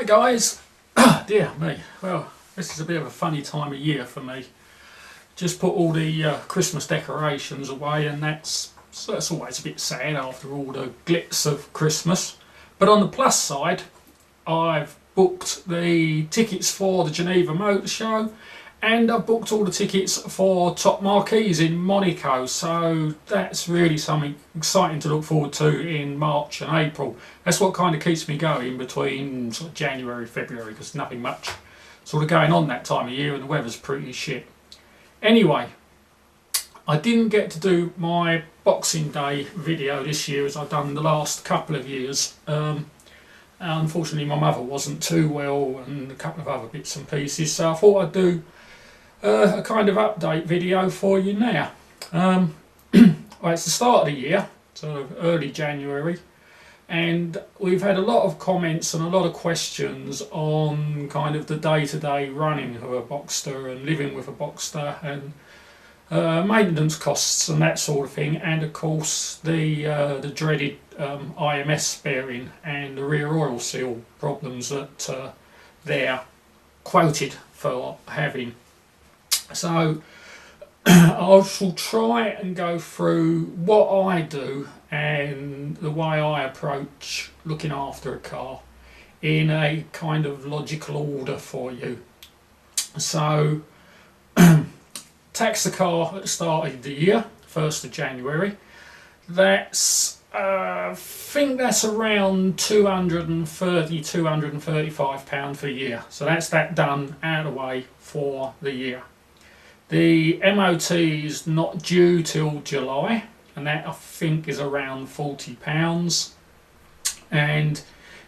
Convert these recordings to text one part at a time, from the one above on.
guys, dear me, well this is a bit of a funny time of year for me. Just put all the Christmas decorations away, and that's always a bit sad after all the glitz of Christmas. But on the plus side, I've booked the tickets for the Geneva Motor Show, and I've booked all the tickets for Top Marquees in Monaco, so that's really something exciting to look forward to in March and April. That's what kind of keeps me going between sort of January, February, because nothing much sort of going on that time of year and the weather's pretty shit. Anyway, I didn't get to do my Boxing Day video this year as I've done the last couple of years. Unfortunately my mother wasn't too well and a couple of other bits and pieces, so I thought I'd do a kind of update video for you now. Well, it's the start of the year, sort of early January, and we've had a lot of comments and a lot of questions on kind of the day-to-day running of a Boxster and living with a Boxster and maintenance costs and that sort of thing, and of course the dreaded IMS bearing and the rear oil seal problems that they're quoted for having. So I shall try and go through what I do and the way I approach looking after a car in a kind of logical order for you. So tax the car at the start of the year, 1st of January. That's I think that's around £230, £235 for the year. So that's that done out of the way for the year. The MOT is not due till July, and that I think is around £40. And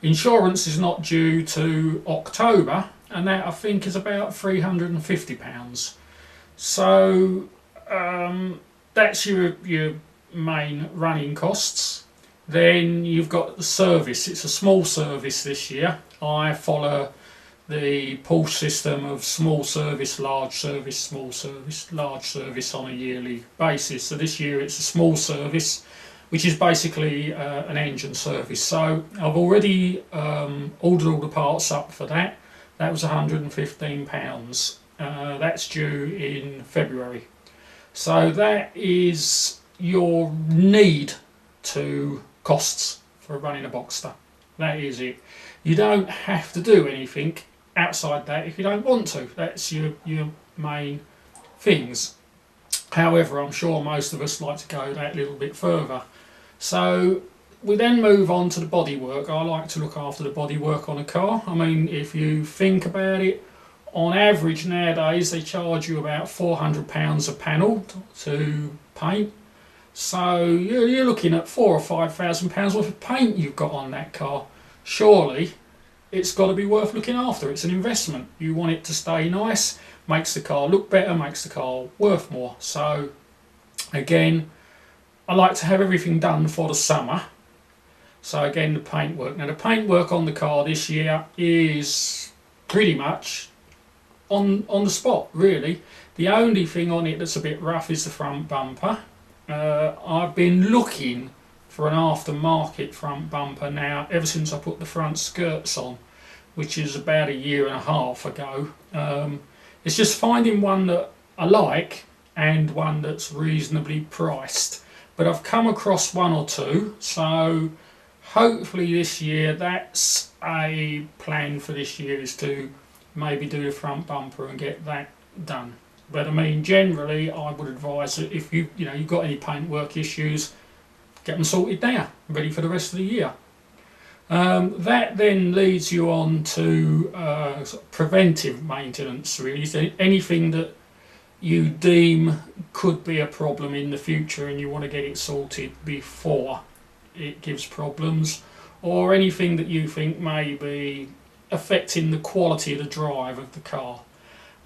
insurance is not due to October, and that I think is about £350. So that's your main running costs. Then you've got the service. It's a small service this year. I follow the Porsche system of small service, large service, small service, large service on a yearly basis. So this year it's a small service, which is basically an engine service. So I've already ordered all the parts up for that. That was £115. That's due in February. So that is your need to costs for running a Boxster. That is it. You don't have to do anything outside that if you don't want to. That's your main things. However, I'm sure most of us like to go that little bit further. So we then move on to the bodywork. I like to look after the bodywork on a car. I mean, if you think about it, on average nowadays they charge you about £400 a panel to paint. So you're looking at £4,000 or £5,000 worth of paint you've got on that car. Surely it's got to be worth looking after. It's an investment. You want it to stay nice, makes the car look better, makes the car worth more. So again, I like to have everything done for the summer. So again, the paintwork. Now the paintwork on the car this year is pretty much on the spot, really. The only thing on it that's a bit rough is the front bumper. I've been looking for an aftermarket front bumper now ever since I put the front skirts on, which is about 1.5 years ago. It's just finding one that I like and one that's reasonably priced. But I've come across one or two, so hopefully this year, that's a plan for this year, is to maybe do the front bumper and get that done. But I mean, generally I would advise that if you've got any paintwork issues, get them sorted now, ready for the rest of the year. That then leads you on to sort of preventive maintenance, really. So anything that you deem could be a problem in the future and you want to get it sorted before it gives problems, or anything that you think may be affecting the quality of the drive of the car.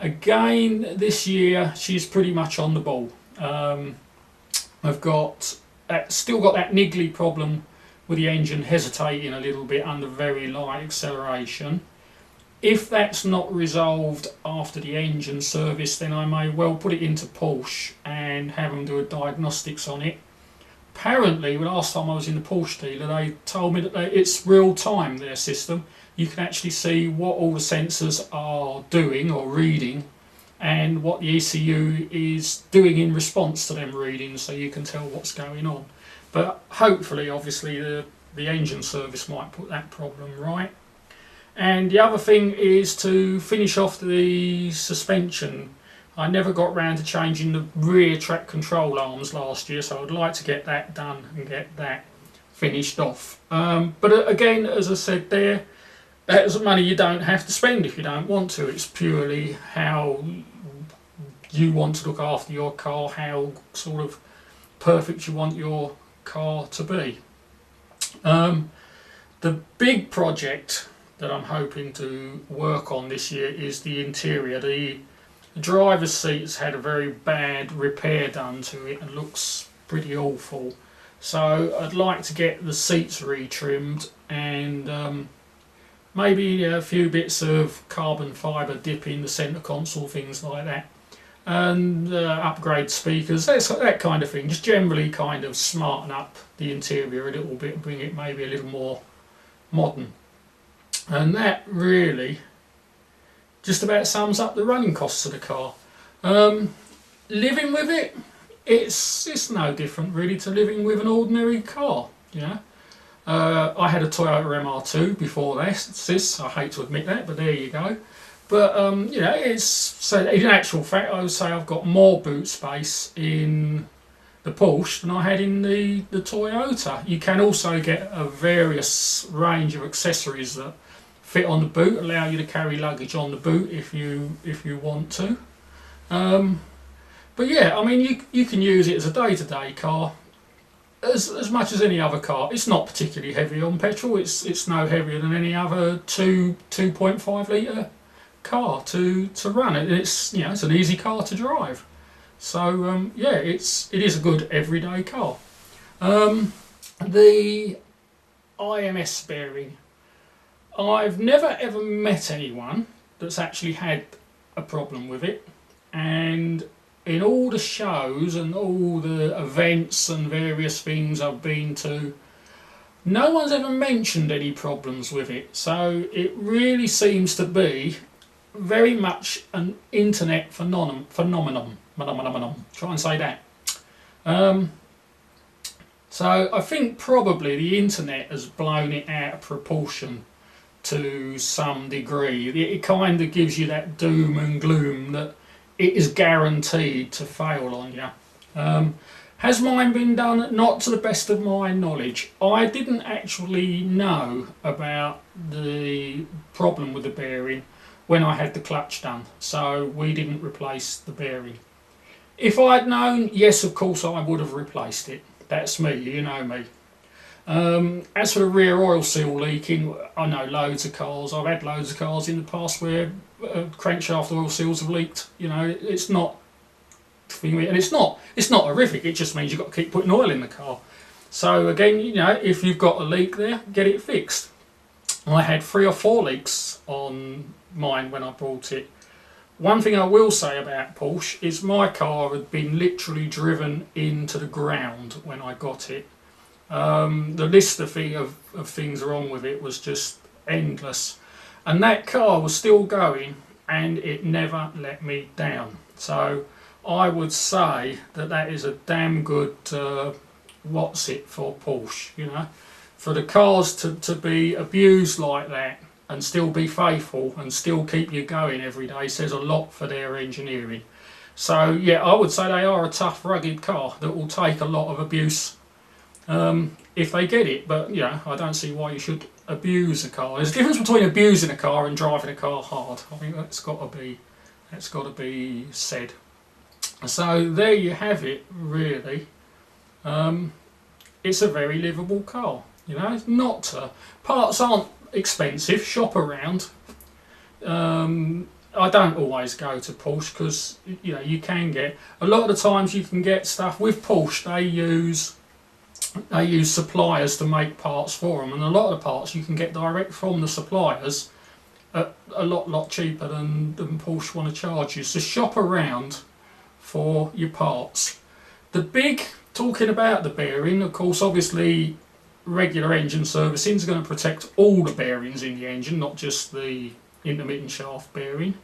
Again, this year she's pretty much on the ball. I've still got that niggly problem with the engine hesitating a little bit under very light acceleration. If that's not resolved after the engine service, then I may well put it into Porsche and have them do a diagnostics on it. Apparently, the last time I was in the Porsche dealer, they told me that it's real time, their system. you can actually see what all the sensors are doing or reading, and what the ECU is doing in response to them readings, so you can tell what's going on. But hopefully, obviously, the engine service might put that problem right. And the other thing is to finish off the suspension. I never got round to changing the rear track control arms last year, so I'd like to get that done and get that finished off. But again, as I said there, that's money you don't have to spend if you don't want to. It's purely how you want to look after your car, how sort of perfect you want your car to be. The big project that I'm hoping to work on this year is the interior. The driver's seat's had a very bad repair done to it and looks pretty awful. So I'd like to get the seats retrimmed and maybe a few bits of carbon fibre dip in the centre console, things like that, and upgrade speakers, that kind of thing. Just generally kind of smarten up the interior a little bit, bring it maybe a little more modern. And that really just about sums up the running costs of the car. Living with it, it's no different really to living with an ordinary car, you know. I had a Toyota MR2 before this. I hate to admit that, but there you go. But you know, so in actual fact, I would say I've got more boot space in the Porsche than I had in the Toyota. You can also get a various range of accessories that fit on the boot, allow you to carry luggage on the boot if you want to. But yeah, I mean, you can use it as a day-to-day car as much as any other car. It's not particularly heavy on petrol. It's no heavier than any other 2.5 litre car to run. It's, you know, it's an easy car to drive. So yeah, it is a good everyday car. The IMS bearing, I've never ever met anyone that's actually had a problem with it, and in all the shows and all the events and various things I've been to, no one's ever mentioned any problems with it. So it really seems to be very much an internet phenomenon. Try and say that. So I think probably the internet has blown it out of proportion to some degree. It kind of gives you that doom and gloom that it is guaranteed to fail on you. Has mine been done? Not to the best of my knowledge. I didn't actually know about the problem with the bearing when I had the clutch done, so we didn't replace the bearing. If I'd known, yes, of course I would have replaced it. That's me, you know me. As for the rear oil seal leaking, I know loads of cars. I've had loads of cars in the past where crankshaft oil seals have leaked. You know, it's not, and it's not horrific. It just means you've got to keep putting oil in the car. So again, you know, if you've got a leak there, get it fixed. I had 3 or 4 leaks on mine when I bought it. One thing I will say about Porsche is my car had been literally driven into the ground when I got it. The list of things wrong with it was just endless, and that car was still going and it never let me down. So I would say that is a damn good what's it for Porsche, you know. For the cars to be abused like that and still be faithful and still keep you going every day says a lot for their engineering. So yeah, I would say they are a tough, rugged car that will take a lot of abuse if they get it. But you know, I don't see why you should abuse a car. There's a difference between abusing a car and driving a car hard. I think that's got to be said. So there you have it, really. It's a very livable car. You know, it's not parts aren't expensive. Shop around. I don't always go to Porsche because you know you can get a lot of the times you can get stuff with Porsche. They use suppliers to make parts for them, and a lot of the parts you can get direct from the suppliers at a lot cheaper than Porsche want to charge you. So shop around for your parts. Talking about the bearing, of course, obviously regular engine servicing is going to protect all the bearings in the engine, not just the intermittent shaft bearing,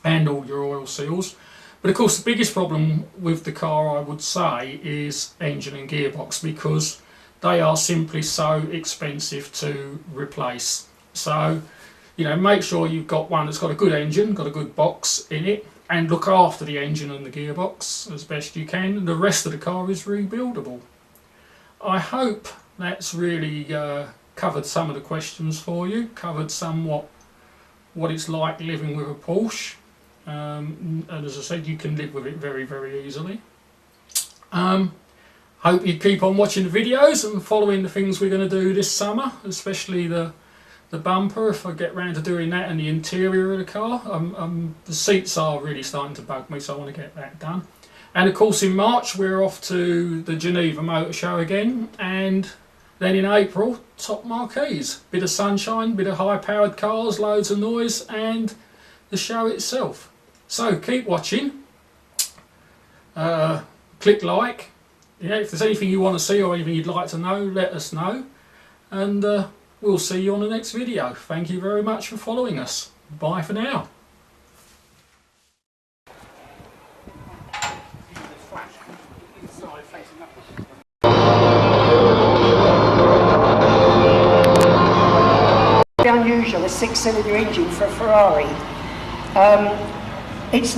and all your oil seals. But of course the biggest problem with the car, I would say, is engine and gearbox, because they are simply so expensive to replace. So, you know, make sure you've got one that's got a good engine, got a good box in it, and look after the engine and the gearbox as best you can. The rest of the car is rebuildable. I hope that's really covered some of the questions for you, covered somewhat what it's like living with a Porsche. And as I said, you can live with it very, very easily. Hope you keep on watching the videos and following the things we're going to do this summer, especially the bumper, if I get round to doing that, and the interior of the car. The seats are really starting to bug me, so I want to get that done. And of course in March we're off to the Geneva Motor Show again, and then in April, Top Marquees. Bit of sunshine, bit of high powered cars, loads of noise, and the show itself. So keep watching, click like, yeah, if there's anything you want to see or anything you'd like to know, let us know, and we'll see you on the next video. Thank you very much for following us. Bye for now. Unusual, a 6-cylinder engine for a Ferrari. It's